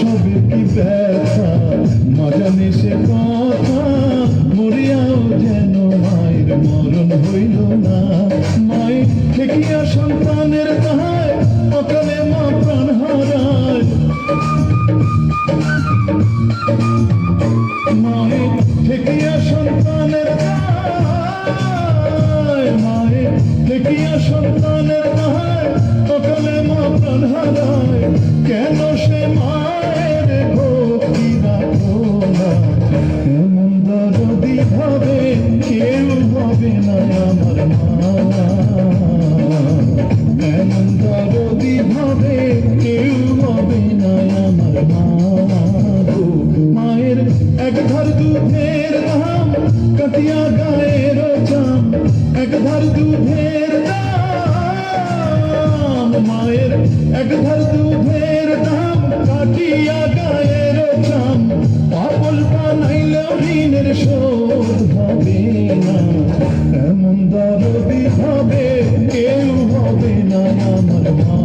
সবে কি ব্যথা মজানে সে কথা মরিয়াও যেন মায়ের মরণ হইল না। মায়ের ঠেকিয়া সন্তানের তাহায় অকালে মা প্রাণ হারায়। মায়ের ঠেকিয়া সন্তানের মায়ের ঠেকিয়া সন্তানের তাহায় অকালে মা প্রাণ হারায়। কেন সে মায়ের ভক্তি রাখো না? এমন দরদি ভাবে কেউ হবে না আমার মা। এমন দরদি ভাবে কেউ হবে না আমার মা। মায়ের এক ধার দুধের দাম কাটিয়া গায়ের চাম, এক ধার দুধের দাম। মায়ের এক ধার দুধের দাম কাটিয়া গায়ের চাম। পাগল বানাইলেও ঋণের শোধ হবে না। এমন দরদি ভাবে কেউ হবে না আমার মা।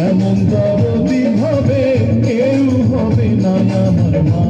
এমন দরদি ভাবে কেউ হবে না আমার মা।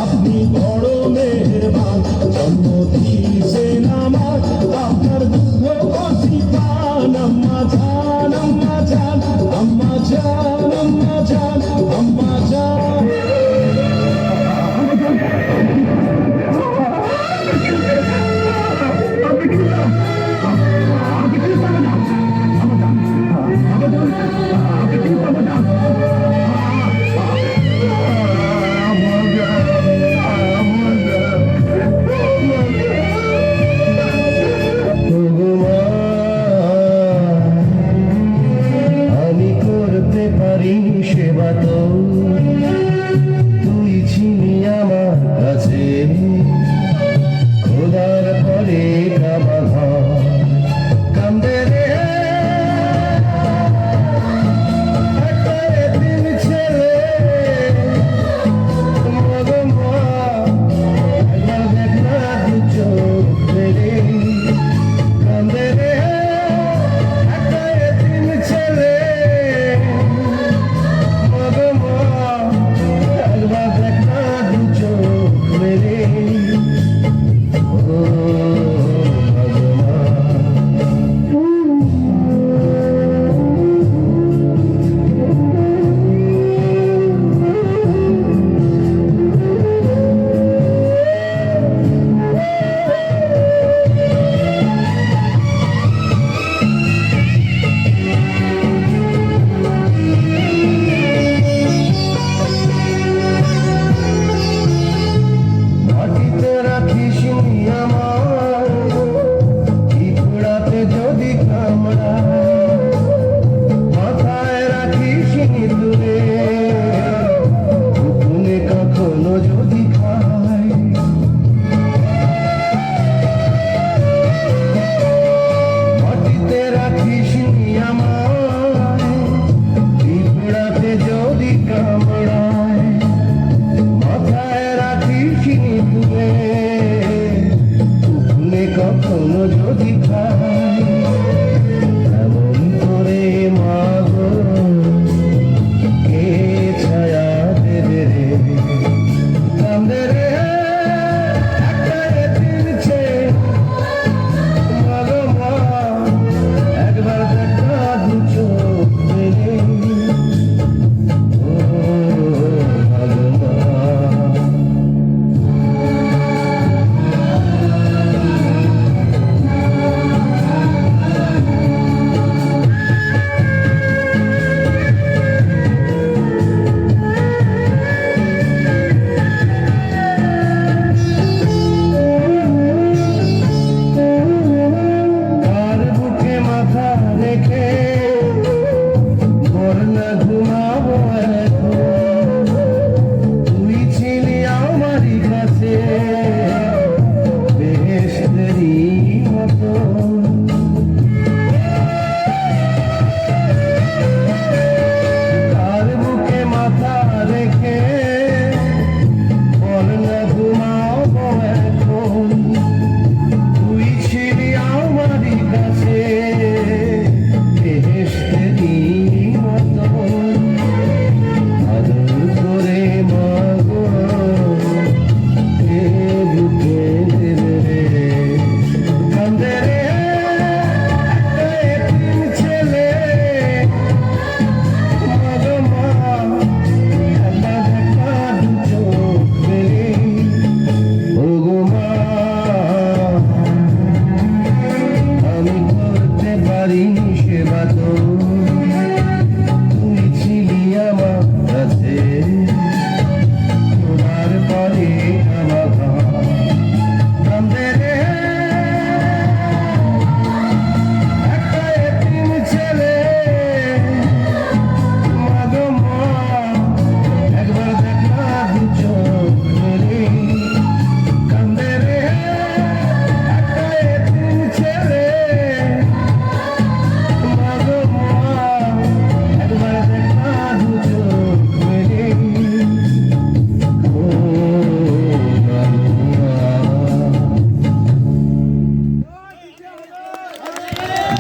আপনি বড় মেহেরবান, জন্ম দিয়েছেন আমার আপনার দুধ কষি পান। আম্মা জান আম্মা জান আম্মা জান আম্মা জান আম্মা জান। সেবা তো তুই ছিলি আমার কাছে, খোদার পরে কাবা ঘর কান্দে রে দিন ছেলে। দেখনা দু চোখ ফেলে কান্দে রে দিন ছেলে।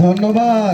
ধন্যবাদ।